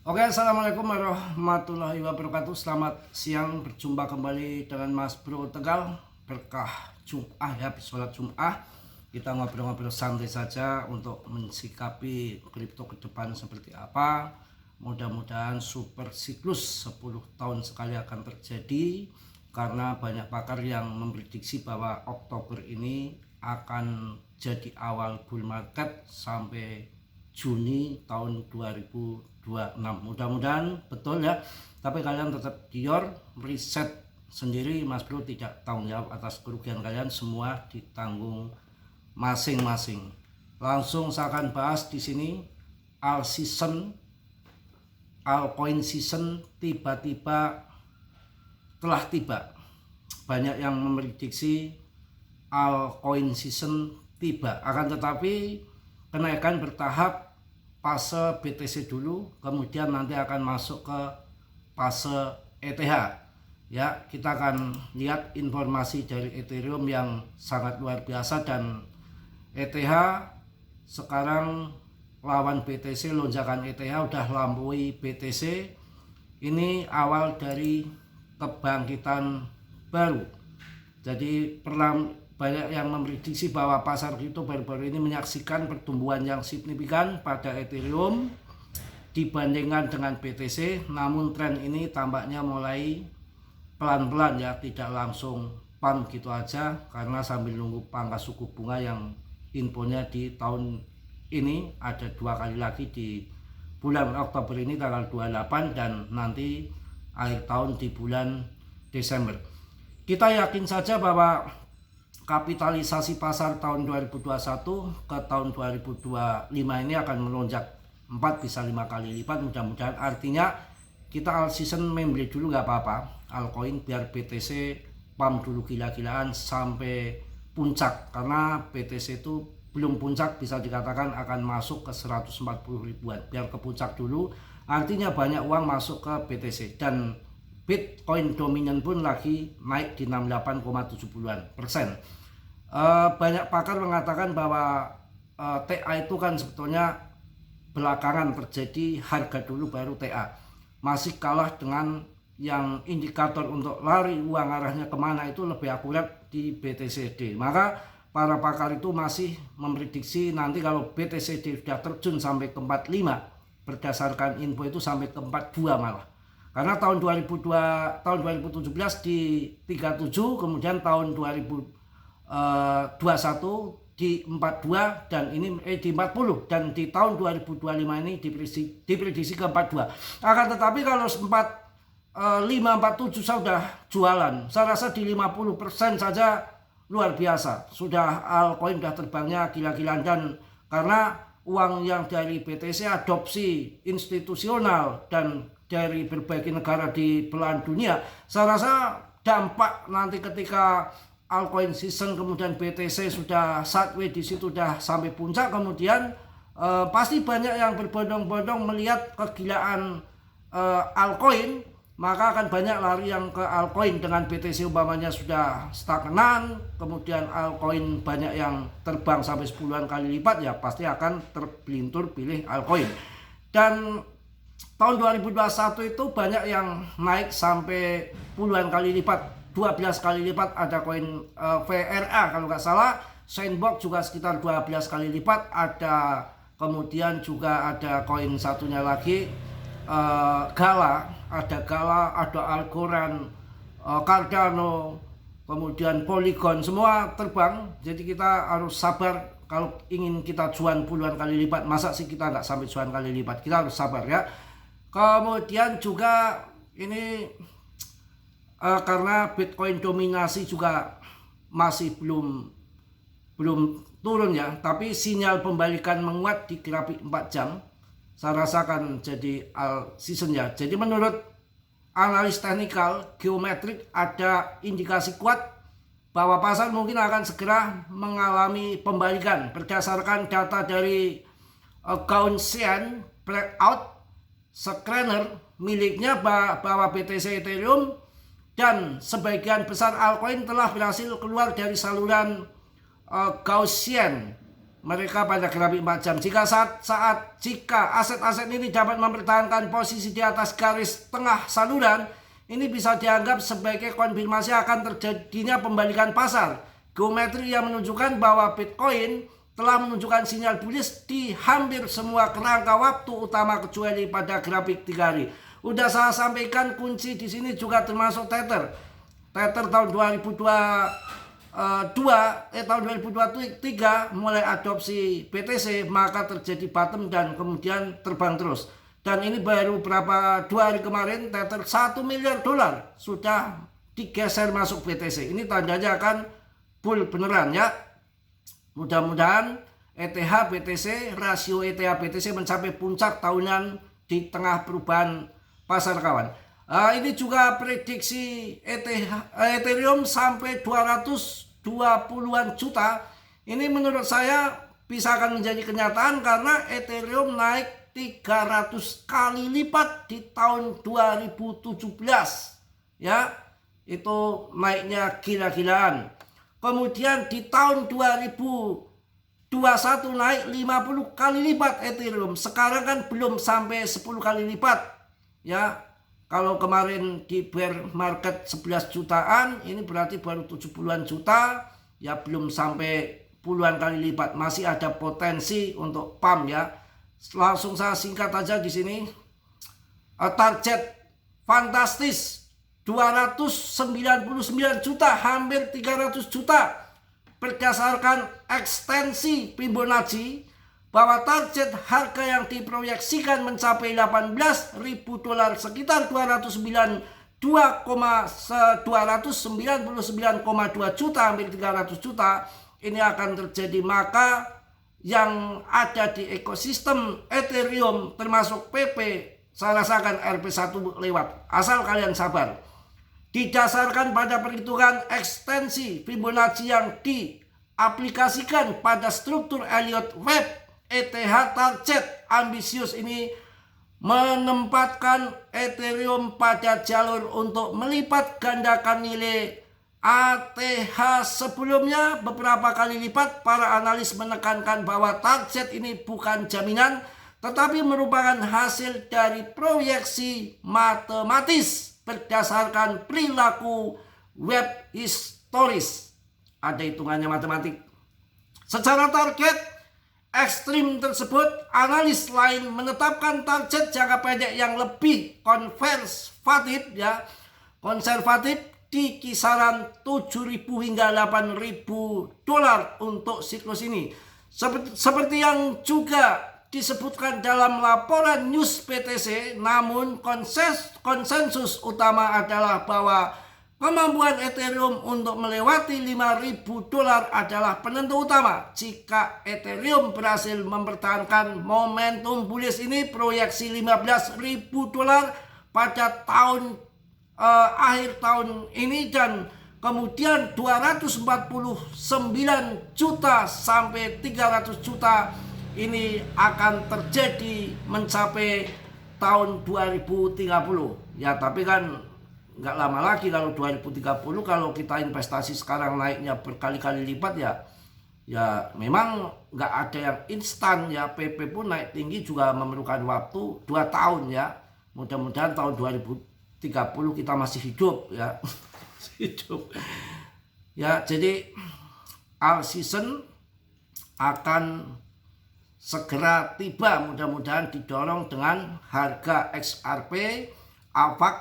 Oke, assalamualaikum warahmatullahi wabarakatuh. Selamat siang, berjumpa kembali dengan Mas Bro Tegal. Berkah Jum'ah ya, habis sholat Jum'ah kita ngobrol-ngobrol santai saja untuk mensikapi kripto ke depan seperti apa. Mudah-mudahan super siklus 10 tahun sekali akan terjadi, karena banyak pakar yang memprediksi bahwa Oktober ini akan jadi awal bull market sampai Juni tahun 2026. Mudah-mudahan betul ya. Tapi kalian tetap gior, riset sendiri. Mas Bro tidak tanggung jawab atas kerugian kalian, semua ditanggung masing-masing. Langsung saya akan bahas di sini altcoin season tiba-tiba telah tiba. Banyak yang memprediksi altcoin season tiba, akan tetapi kenaikan bertahap. Fase BTC dulu, kemudian nanti akan masuk ke fase ETH. Ya, kita akan lihat informasi dari Ethereum yang sangat luar biasa, dan ETH sekarang lawan BTC, lonjakan ETH udah lampaui BTC. Ini awal dari kebangkitan baru. Jadi banyak yang memprediksi bahwa pasar kripto baru-baru ini menyaksikan pertumbuhan yang signifikan pada Ethereum dibandingkan dengan BTC. Namun tren ini tampaknya mulai pelan-pelan ya, tidak langsung pump gitu aja, karena sambil nunggu pangkas suku bunga yang infonya di tahun ini ada 2 kali lagi di bulan Oktober ini tanggal 28, dan nanti akhir tahun di bulan Desember. Kita yakin saja bahwa kapitalisasi pasar tahun 2021 ke tahun 2025 ini akan melonjak 4 bisa 5 kali lipat. Mudah-mudahan, artinya kita all season membeli dulu nggak apa-apa altcoin, biar BTC pump dulu gila-gilaan sampai puncak, karena BTC itu belum puncak, bisa dikatakan akan masuk ke 140 ribuan. Biar ke puncak dulu, artinya banyak uang masuk ke BTC, dan Bitcoin dominan pun lagi naik di 68,70%. Banyak pakar mengatakan bahwa TA itu kan sebetulnya belakangan terjadi, harga dulu baru TA. Masih kalah dengan yang indikator untuk lari uang arahnya kemana itu lebih akurat di BTCD. Maka para pakar itu masih memprediksi nanti kalau BTCD sudah terjun sampai ke 45, berdasarkan info itu sampai ke 42 malah. Karena tahun 2017 di 37, kemudian tahun 2021 di 42, dan ini di 40, dan di tahun 2025 ini diprediksi ke 42. Akan tetapi kalau 47 saya sudah jualan. Saya rasa di 50% saja luar biasa. Sudah altcoin sudah terbangnya gila-gilaan, dan karena uang yang dari BTC adopsi institusional dan dari berbagai negara di belahan dunia, saya rasa dampak nanti ketika altcoin season kemudian BTC sudah sideways di situ, sudah sampai puncak, kemudian pasti banyak yang berbondong-bondong melihat kegilaan altcoin, maka akan banyak lari yang ke altcoin. Dengan BTC umpamanya sudah stagnan, kemudian altcoin banyak yang terbang sampai 10-an kali lipat, ya pasti akan terbelintur pilih altcoin. Dan tahun 2021 itu banyak yang naik sampai puluhan kali lipat, 12 kali lipat. Ada koin VRA kalau nggak salah, Sandbox juga sekitar 12 kali lipat. Ada, kemudian juga ada koin satunya lagi Gala, ada Algorand, Cardano, kemudian Polygon, semua terbang. Jadi kita harus sabar kalau ingin kita cuan puluhan kali lipat. Masa sih kita nggak sampai cuan kali lipat, kita harus sabar ya. Kemudian juga ini karena Bitcoin dominasi juga masih belum turun ya, tapi sinyal pembalikan menguat di grafik 4 jam saya rasa akan jadi all season ya. Jadi menurut analis teknikal geometrik ada indikasi kuat bahwa pasar mungkin akan segera mengalami pembalikan berdasarkan data dari Gaussian breakout scanner miliknya, bahwa BTC Ethereum dan sebagian besar altcoin telah berhasil keluar dari saluran Gaussian mereka pada grafik 4 jam. Jika aset-aset ini dapat mempertahankan posisi di atas garis tengah saluran, ini bisa dianggap sebagai konfirmasi akan terjadinya pembalikan pasar. Geometri yang menunjukkan bahwa Bitcoin telah menunjukkan sinyal bullish di hampir semua kerangka waktu utama kecuali pada grafik 3 hari. Udah saya sampaikan kunci di sini juga termasuk Tether. Tether tahun 2023 mulai adopsi BTC, maka terjadi bottom dan kemudian terbang terus. Dan ini baru berapa 2 hari kemarin Tether $1 miliar sudah digeser masuk BTC. Ini tandanya akan bull beneran ya. Mudah-mudahan ETH BTC, rasio ETH BTC mencapai puncak tahunan di tengah perubahan pasar kawan. Ini juga prediksi Ethereum sampai 220-an juta. Ini menurut saya bisa akan menjadi kenyataan karena Ethereum naik 300 kali lipat di tahun 2017. Ya, itu naiknya gila-gilaan. Kemudian di tahun 2021 naik 50 kali lipat Ethereum. Sekarang kan belum sampai 10 kali lipat. Ya, kalau kemarin di bear market 11 jutaan, ini berarti baru 70-an juta. Ya belum sampai puluhan kali lipat. Masih ada potensi untuk pump ya. Langsung saya singkat aja di sini. Target fantastis 299 juta, hampir 300 juta. Berdasarkan ekstensi Fibonacci, bahwa target harga yang diproyeksikan mencapai $18.000 sekitar 299,2 juta, hampir 300 juta. Ini akan terjadi, maka yang ada di ekosistem Ethereum termasuk PP, saya rasakan RP1 lewat, asal kalian sabar. Didasarkan pada perhitungan ekstensi Fibonacci yang diaplikasikan pada struktur Elliott Wave, ETH target ambisius ini menempatkan Ethereum pada jalur untuk melipat gandakan nilai ATH sebelumnya beberapa kali lipat. Para analis menekankan bahwa target ini bukan jaminan, tetapi merupakan hasil dari proyeksi matematis berdasarkan perilaku web historis. Ada hitungannya matematik. Secara target ekstrim tersebut, analis lain menetapkan target jangka pendek yang lebih konservatif di kisaran 7.000 hingga 8.000 dolar untuk siklus ini. Seperti yang juga disebutkan dalam laporan news BTC, namun konsensus utama adalah bahwa kemampuan Ethereum untuk melewati 5.000 dolar adalah penentu utama. Jika Ethereum berhasil mempertahankan momentum bullish ini, proyeksi 15.000 dolar pada akhir tahun ini dan kemudian 249 juta sampai 300 juta ini akan terjadi mencapai tahun 2030. Ya, tapi kan nggak lama lagi kalau 2030, kalau kita investasi sekarang naiknya berkali-kali lipat ya memang nggak ada yang instan ya. PP pun naik tinggi juga memerlukan waktu 2 tahun ya. Mudah-mudahan tahun 2030 kita masih hidup ya. Hidup ya. Jadi all season akan segera tiba, mudah-mudahan didorong dengan harga XRP. AVAX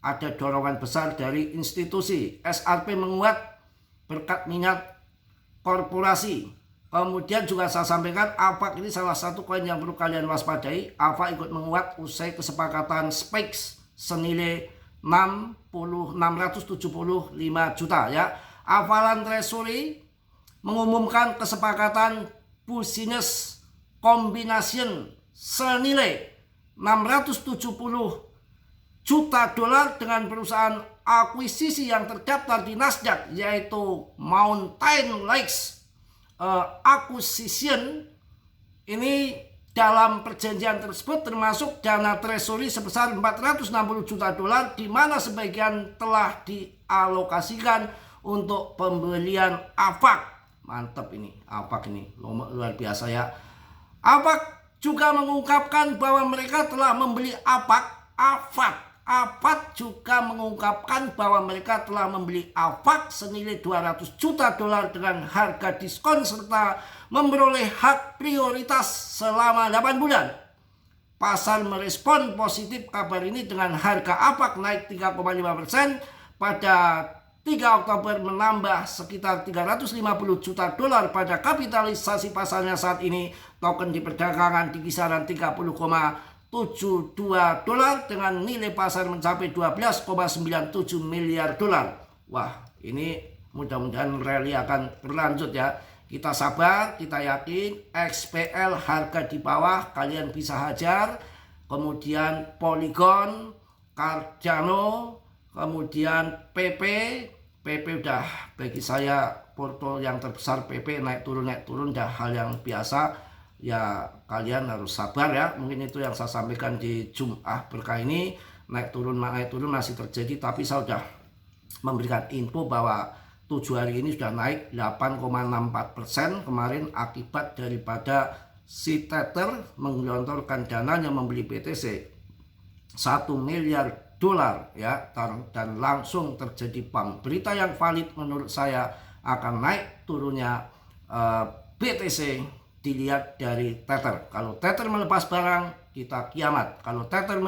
ada dorongan besar dari institusi. SRP menguat berkat minat korporasi. Kemudian juga saya sampaikan AVAX ini salah satu koin yang perlu kalian waspadai. AVAX ikut menguat usai kesepakatan SPAX senilai 675 juta ya. Avalanche Treasury mengumumkan kesepakatan business combination senilai 670 juta dolar dengan perusahaan akuisisi yang terdaftar di Nasdaq, yaitu Mountain Lakes Acquisition. Ini dalam perjanjian tersebut termasuk dana treasury sebesar 460 juta dolar, di mana sebagian telah dialokasikan untuk pembelian AVAX. mantap ini APAC ini luar biasa ya. APAC juga mengungkapkan bahwa mereka telah membeli AVAT juga mengungkapkan bahwa mereka telah membeli AVAT senilai 200 juta dolar dengan harga diskon serta memperoleh hak prioritas selama 8 bulan. Pasar merespon positif kabar ini dengan harga AVAT naik 3,5% pada 3 Oktober menambah sekitar 350 juta dolar pada kapitalisasi pasarnya saat ini. Token diperdagangkan di kisaran 30,72 dolar dengan nilai pasar mencapai 12,97 miliar dolar. Wah, ini mudah-mudahan rally akan berlanjut ya. Kita sabar, kita yakin XPL harga di bawah kalian bisa hajar. Kemudian Polygon, Cardano, kemudian PP udah bagi saya porto yang terbesar. PP naik turun dah hal yang biasa ya, kalian harus sabar ya. Mungkin itu yang saya sampaikan di Jumat berkah ini. Naik turun masih terjadi, tapi saya sudah memberikan info bahwa 7 hari ini sudah naik 8,64% kemarin akibat daripada si Tether menggelontorkan dananya membeli BTC 1 miliar dolar ya, dan langsung terjadi pump. Berita yang valid menurut saya akan naik turunnya BTC dilihat dari Tether. Kalau Tether melepas barang, kita kiamat. Kalau Tether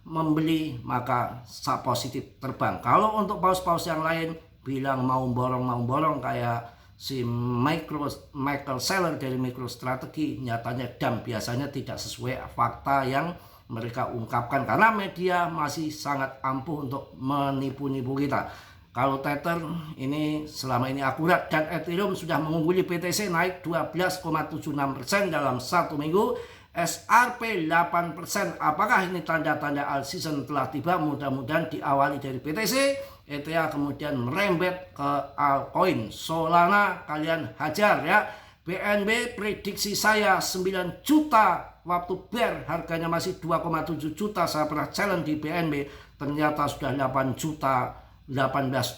membeli, maka positif terbang. Kalau untuk paus-paus yang lain bilang mau borong kayak si Michael Saylor dari MicroStrategy, nyatanya biasanya tidak sesuai fakta yang mereka ungkapkan karena media masih sangat ampuh untuk menipu-nipu kita. Kalau Tether ini selama ini akurat, dan Ethereum sudah mengungguli BTC naik 12,76% dalam 1 minggu, SRP 8%. Apakah ini tanda-tanda all season telah tiba? Mudah-mudahan diawali dari BTC, ETH kemudian merembet ke altcoin. Solana kalian hajar ya. BNB prediksi saya 9 juta waktu bear harganya masih 2,7 juta. Saya pernah challenge di BNB, ternyata sudah 18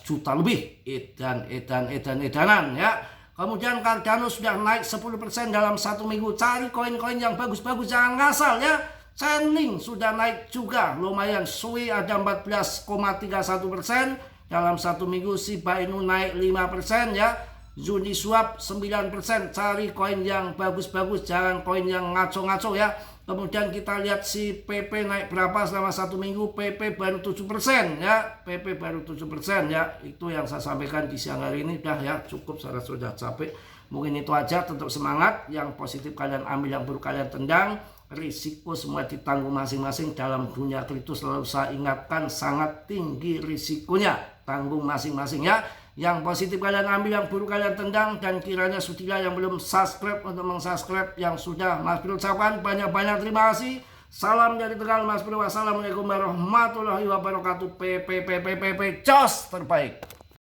juta lebih. Edanan ya. Kemudian Cardano sudah naik 10% dalam 1 minggu. Cari koin-koin yang bagus-bagus, jangan ngasal ya. Chainlink sudah naik juga lumayan. Sui ada 14,31% dalam 1 minggu. Shiba Inu naik 5% ya. Uniswap 9%. Cari koin yang bagus-bagus, jangan koin yang ngaco-ngaco ya. Kemudian kita lihat si PP naik berapa selama 1 minggu. PP baru 7% ya. PP baru 7% ya. Itu yang saya sampaikan di siang hari ini. Udah ya, cukup, saya sudah capek. Mungkin itu aja. Tetap semangat. Yang positif kalian ambil, yang buruk kalian tendang. Risiko semua ditanggung masing-masing. Dalam dunia kripto selalu saya ingatkan, sangat tinggi risikonya. Tanggung masing-masing ya. Yang positif kalian ambil, yang buruk kalian tendang. Dan kiranya sudilah yang belum subscribe untuk meng-subscribe. Yang sudah, Mas Bro ucapkan banyak-banyak terima kasih. Salam dari Tegal, Mas Bro. Wassalamualaikum warahmatullahi wabarakatuh. Jos terbaik.